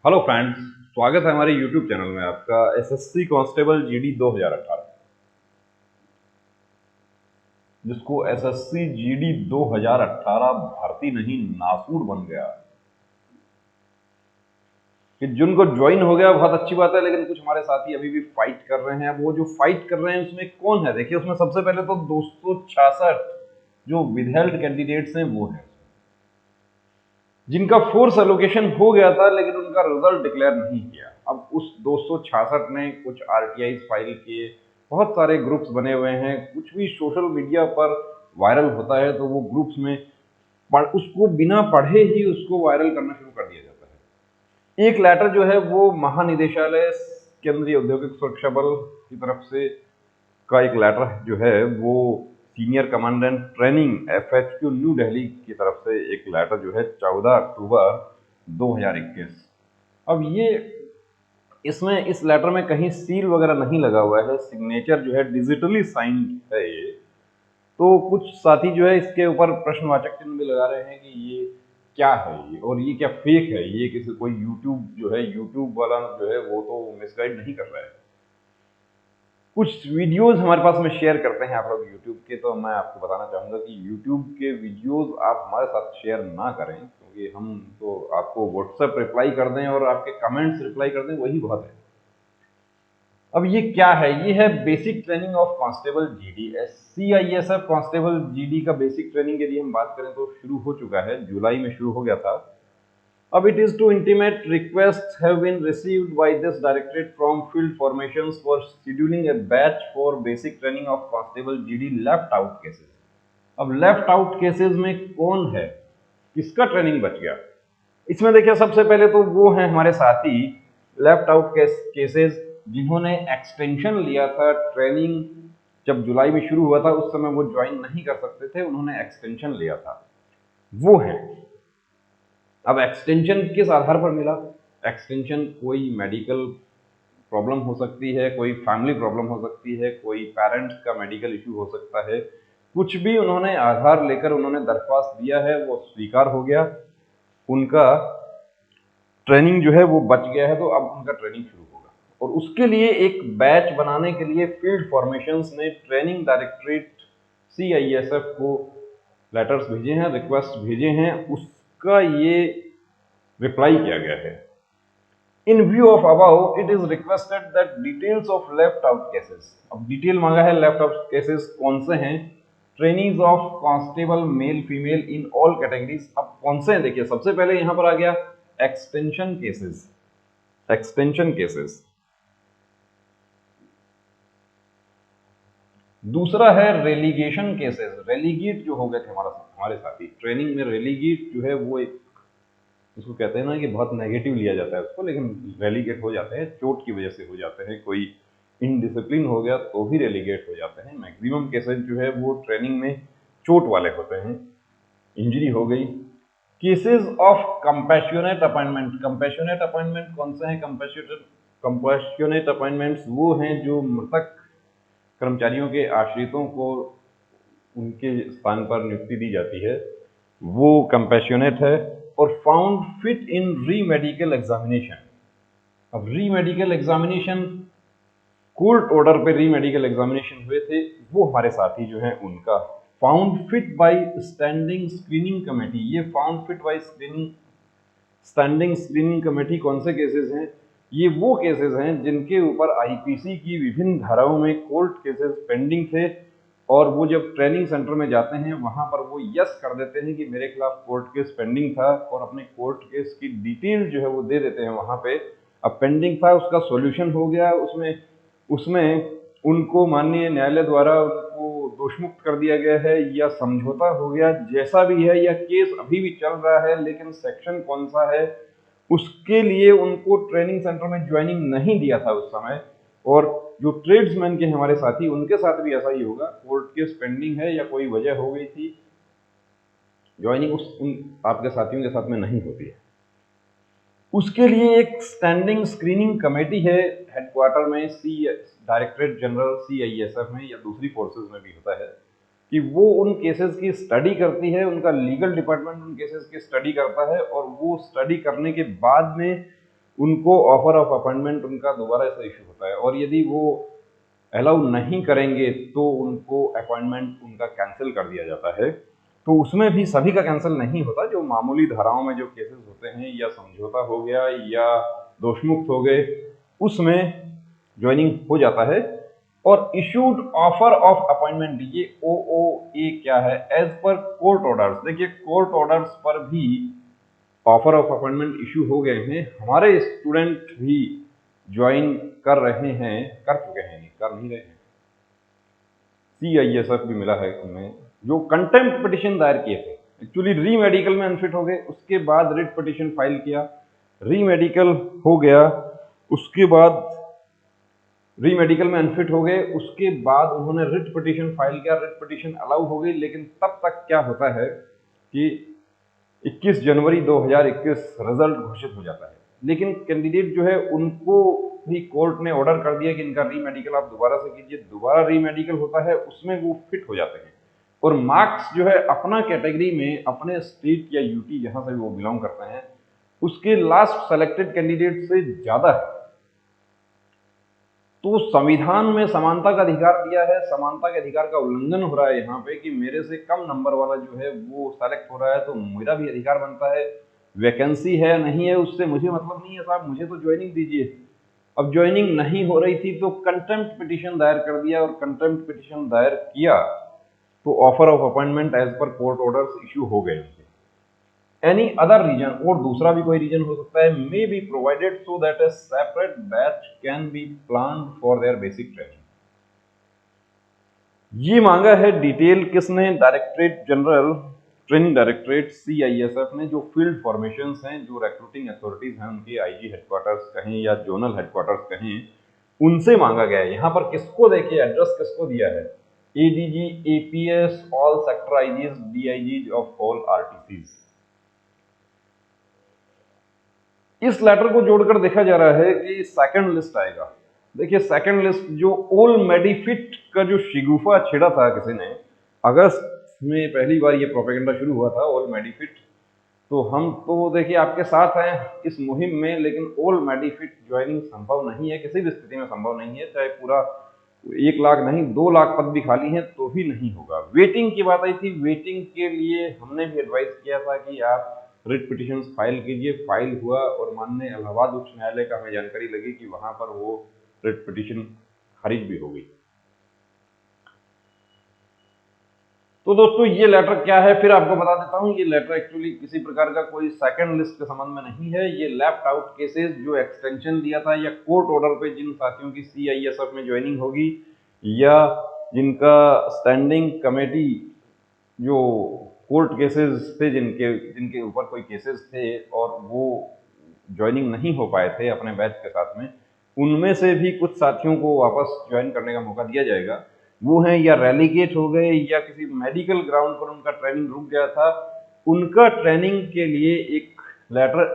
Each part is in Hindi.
हेलो फ्रेंड्स, स्वागत है हमारे यूट्यूब चैनल में आपका। एसएससी कांस्टेबल जीडी 2018, जिसको एसएससी जीडी 2018 भर्ती नहीं नासूर बन गया कि जिनको ज्वाइन हो गया बहुत अच्छी बात है, लेकिन कुछ हमारे साथी अभी भी फाइट कर रहे हैं। अब वो जो फाइट कर रहे हैं उसमें कौन है? देखिए, उसमें सबसे पहले तो 266 जो विदहेल्ड कैंडिडेट्स हैं वो हैं, जिनका फोर्स एलोकेशन हो गया था लेकिन उनका रिजल्ट डिक्लेयर नहीं किया। अब उस 266 ने कुछ आरटीआई फाइल किए, बहुत सारे ग्रुप्स बने हुए हैं। कुछ भी सोशल मीडिया पर वायरल होता है तो वो ग्रुप्स में उसको बिना पढ़े ही उसको वायरल करना शुरू कर दिया जाता है। एक लेटर जो है वो महानिदेशालय केंद्रीय औद्योगिक सुरक्षा बल की तरफ से का एक लेटर जो है वो senior commandant training FHQ New Delhi की तरफ से एक लेटर जो है 14 अक्टूबर 2021। अब ये इसमें इस लेटर में कहीं सील वगैरह नहीं लगा हुआ है, सिग्नेचर जो है डिजिटली साइंड है ये। तो कुछ साथी जो है इसके ऊपर प्रश्नवाचक चिन्ह भी लगा रहे हैं कि ये क्या है, ये और ये क्या फेक है, ये किसी कोई यूट्यूब जो है यूट्यूब वाला जो है वो तो मिसगाइड नहीं कर रहा है। कुछ वीडियोस हमारे पास में शेयर करते हैं आप लोग यूट्यूब के, तो मैं आपको बताना चाहूँगा कि यूट्यूब के वीडियोस आप हमारे साथ शेयर ना करें, क्योंकि हम तो आपको व्हाट्सएप रिप्लाई कर दें और आपके कमेंट्स रिप्लाई कर दें वही बहुत है। अब ये क्या है? ये है basic training of constable GD. CISF constable GD का बेसिक ट्रेनिंग यदि हम बात करें तो शुरू हो चुका है, जुलाई में शुरू हो गया था। अब it is to intimate requests have been received by this directorate from field formations for scheduling a batch for basic training of constable GD left out cases। अब left out cases में कौन है, किसका ट्रेनिंग बच गया? इसमें देखिए, सबसे पहले तो वो हैं हमारे साथी लेफ्ट आउट केसेस जिन्होंने एक्सटेंशन लिया था। ट्रेनिंग जब जुलाई में शुरू हुआ था उस समय वो ज्वाइन नहीं कर सकते थे, उन्होंने एक्सटेंशन लिया था, वो हैं। अब एक्सटेंशन किस आधार पर मिला? एक्सटेंशन कोई मेडिकल प्रॉब्लम हो सकती है, कोई फैमिली प्रॉब्लम हो सकती है, कोई पेरेंट्स का मेडिकल इश्यू हो सकता है। कुछ भी उन्होंने आधार लेकर उन्होंने दरख्वास्त दिया है, वो स्वीकार हो गया, उनका ट्रेनिंग जो है वो बच गया है, तो अब उनका ट्रेनिंग शुरू होगा। और उसके लिए एक बैच बनाने के लिए फील्ड फॉर्मेशंस ने ट्रेनिंग डायरेक्टरेट सीआईएसएफ को लेटर्स भेजे हैं, रिक्वेस्ट भेजे हैं, उसका ये रिप्लाई किया गया है। इन view of above it is requested that details of left out cases. अब डिटेल मांगा है, लेफ्ट आउट केसेस कौन से हैं? Trainings of constable male female in all categories. अब कौन से हैं? देखिए, सबसे पहले यहां पर आ गया एक्सटेंशन केसेस। एक्सटेंशन केसेस, दूसरा है रेलीगेशन केसेस। रेलीगेट जो हो गए थे हमारे साथी ट्रेनिंग में, रेलीगेट जो है वो एक, उसको कहते हैं ना कि बहुत नेगेटिव लिया जाता है उसको, लेकिन रेलीगेट हो जाते हैं, चोट की वजह से हो जाते हैं, कोई इनडिसिप्लिन हो गया तो भी रेलीगेट हो जाते हैं। मैक्सिमम केसेस जो है वो ट्रेनिंग में चोट वाले होते हैं, इंजरी हो गई। Cases of compassionate appointment. Compassionate appointment कौन से हैं? कंपैशनेट अपॉइंटमेंट्स वो हैं जो मृतक कर्मचारियों के आश्रितों को उनके स्थान पर नियुक्ति दी जाती है, वो कंपैशनेट है। और फाउंड फिट इन री मेडिकल एग्जामिनेशन। अब री मेडिकल एग्जामिनेशन, कोर्ट ऑर्डर पे री मेडिकल एग्जामिनेशन हुए थे, वो हमारे साथी जो हैं उनका found fit by standing screening committee. ये found fit by standing screening committee कौन से केसेस हैं? ये वो केसेस हैं जिनके ऊपर आईपीसी की विभिन्न धाराओं में कोर्ट केसेस पेंडिंग थे, और वो जब ट्रेनिंग सेंटर में जाते हैं वहां पर वो यस कर देते हैं कि मेरे खिलाफ कोर्ट केस पेंडिंग था, और अपने कोर्ट केस की डिटेल जो है वो दे देते हैं वहां पे। अब पेंडिंग था, उसका सॉल्यूशन हो गया, उसमें उसमें उनको माननीय न्यायालय द्वारा उनको दोषमुक्त कर दिया गया है या समझौता हो गया, जैसा भी है, या केस अभी भी चल रहा है लेकिन सेक्शन कौन सा है उसके लिए उनको ट्रेनिंग सेंटर में ज्वाइनिंग नहीं दिया था उस समय। और जो ट्रेड्समैन के हमारे साथी, उनके साथ भी ऐसा ही होगा, कोर्ट केस पेंडिंग है या कोई वजह हो गई थी, ज्वाइनिंग उन आपके साथियों के साथ में नहीं होती है। उसके लिए एक स्टैंडिंग स्क्रीनिंग कमेटी है हेडक्वार्टर में, डायरेक्टरेट जनरल सीआईएसएफ में या दूसरी फोर्सेस में भी होता है, कि वो उन केसेस की स्टडी करती है, उनका लीगल डिपार्टमेंट उन केसेस की स्टडी करता है, और वो स्टडी करने के बाद में उनको ऑफर ऑफ अपॉइंटमेंट उनका दोबारा से इशू होता है, और यदि वो अलाउ नहीं करेंगे तो उनको अपॉइंटमेंट उनका कैंसिल कर दिया जाता है। तो उसमें भी सभी का कैंसिल नहीं होता, जो मामूली धाराओं में जो केसेस होते हैं, या समझौता हो गया या दोषमुक्त हो गए, उसमें ज्वाइनिंग हो जाता है। और इशूड ऑफर ऑफ अपॉइंटमेंट, ये OOA क्या है, एज पर कोर्ट ऑर्डर्स। देखिए कोर्ट ऑर्डर्स पर भी ऑफर ऑफ अपॉइंटमेंट इशू हो गए हैं, हमारे स्टूडेंट भी ज्वाइन कर रहे हैं, कर चुके हैं, नहीं कर नहीं रहे हैं। CISF भी मिला है उन्हें, जो कंटेम्प्ट पिटिशन दायर किए थे, एक्चुअली री मेडिकल में अनफिट हो गए, उसके बाद रिट पिटिशन फाइल किया, री मेडिकल हो गया, उसके बाद री मेडिकल में अनफिट हो गए, उसके बाद उन्होंने रिट पिटिशन फाइल किया, रिट पिटिशन अलाउ हो गई। लेकिन तब तक क्या होता है कि 21 जनवरी 2021 रिजल्ट घोषित हो जाता है, लेकिन कैंडिडेट जो है उनको भी कोर्ट ने ऑर्डर कर दिया कि इनका री मेडिकल आप दोबारा से कीजिए। दोबारा री मेडिकल होता है, उसमें वो फिट हो जाते हैं, और मार्क्स जो है अपना कैटेगरी में, अपने स्टेट या यूटी जहां से वो बिलोंग करते हैं, उसके लास्ट सेलेक्टेड कैंडिडेट से ज्यादा है। तो संविधान में समानता का अधिकार दिया है, समानता के अधिकार का उल्लंघन हो रहा है यहाँ पे कि मेरे से कम नंबर वाला जो है वो सेलेक्ट हो रहा है, तो मेरा भी अधिकार बनता है। वैकेंसी है नहीं है उससे मुझे मतलब नहीं है साहब, मुझे तो ज्वाइनिंग दीजिए। अब ज्वाइनिंग नहीं हो रही थी तो कंटेम्प्ट पिटिशन दायर कर दिया, और कंटेम्प्ट पिटिशन दायर किया तो offer of appointment as per court orders issue हो गए। एनी अदर रीजन, और दूसरा भी कोई रीजन हो सकता है, may be provided so that a separate batch can be planned for their basic training. ये मांगा है डिटेल किसने, directorate general training directorate CISF ने, जो फील्ड फॉर्मेशंस हैं, जो रिक्रूटिंग अथॉरिटीज हैं, उनके IG हेडक्वार्टर्स कहें या जोनल हेडक्वार्टर्स कहें, उनसे मांगा गया है। यहां पर किसको देखिए, एड्रेस किसको दिया है, ADG APS all sector IGs DIGs of all RTCs। इस लेटर को जोड़कर देखा जा रहा है कि सेकंड लिस्ट आएगा। देखिए सेकंड लिस्ट जो ओल मेडिफिट का जो शिगुफा छेड़ा था किसी ने, अगस्त में पहली बार ये प्रोपेगेंडा शुरू हुआ था ओल मेडिफिट, तो हम तो देखिए आपके साथ हैं इस मुहिम में, लेकिन ओल मेडिफिट ज्वाइनिंग संभव नहीं है, किसी भी स्थिति में संभव नहीं है, चाहे पूरा 1 लाख नहीं 2 लाख पद भी खाली हैं तो भी नहीं होगा। वेटिंग की बात आई थी, वेटिंग के लिए हमने भी एडवाइस किया था कि आप रिट पिटिशन फाइल कीजिए। फाइल हुआ, और माननीय इलाहाबाद उच्च न्यायालय का हमें जानकारी लगी कि वहां पर वो रिट पिटिशन खारिज भी हो गई। तो दोस्तों ये लेटर क्या है, फिर आपको बता देता हूं। ये लेटर एक्चुअली किसी प्रकार का कोई सेकंड लिस्ट के संबंध में नहीं है। ये लेफ्ट आउट केसेस जो एक्सटेंशन दिया था या कोर्ट ऑर्डर पे जिन साथियों की CISF में ज्वाइनिंग होगी, या जिनका स्टैंडिंग कमेटी जो कोर्ट केसेस थे, जिनके ऊपर कोई केसेस थे और वो ज्वाइनिंग नहीं हो पाए थे अपने बैच के साथ में, उनमें से भी कुछ साथियों को वापस ज्वाइन करने का मौका दिया जाएगा। वो हैं या रेलीगेट हो गए, या किसी मेडिकल ग्राउंड पर उनका ट्रेनिंग रुक गया था, उनका ट्रेनिंग के लिए एक लेटर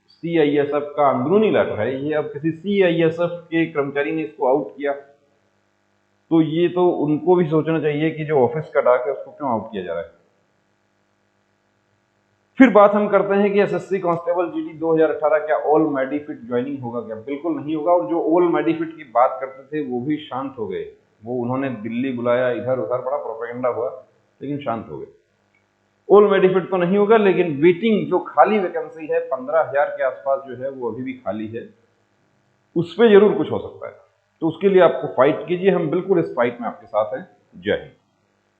CISF का अंदरूनी लेटर है ये। अब किसी CISF के कर्मचारी ने इसको आउट किया, तो ये तो उनको भी सोचना चाहिए कि जो ऑफिस का डाक है उसको क्यों आउट किया जा रहा है। फिर बात हम करते हैं कि SSC कांस्टेबल GD 2018 क्या ऑल मेडिफिट ज्वाइनिंग होगा क्या? बिल्कुल नहीं होगा। और जो ऑल मेडिफिट की बात करते थे वो भी शांत हो गए, वो उन्होंने दिल्ली बुलाया, इधर उधर बड़ा प्रोपेगेंडा हुआ, लेकिन शांत हो गए। ऑल मेडिफिट तो नहीं होगा, लेकिन वेटिंग जो खाली वैकेंसी है 15,000 के आसपास जो है वो अभी भी खाली है, उस पर जरूर कुछ हो सकता है। तो उसके लिए आपको फाइट कीजिए, हम बिल्कुल इस फाइट में आपके साथ हैं। जय हिंद।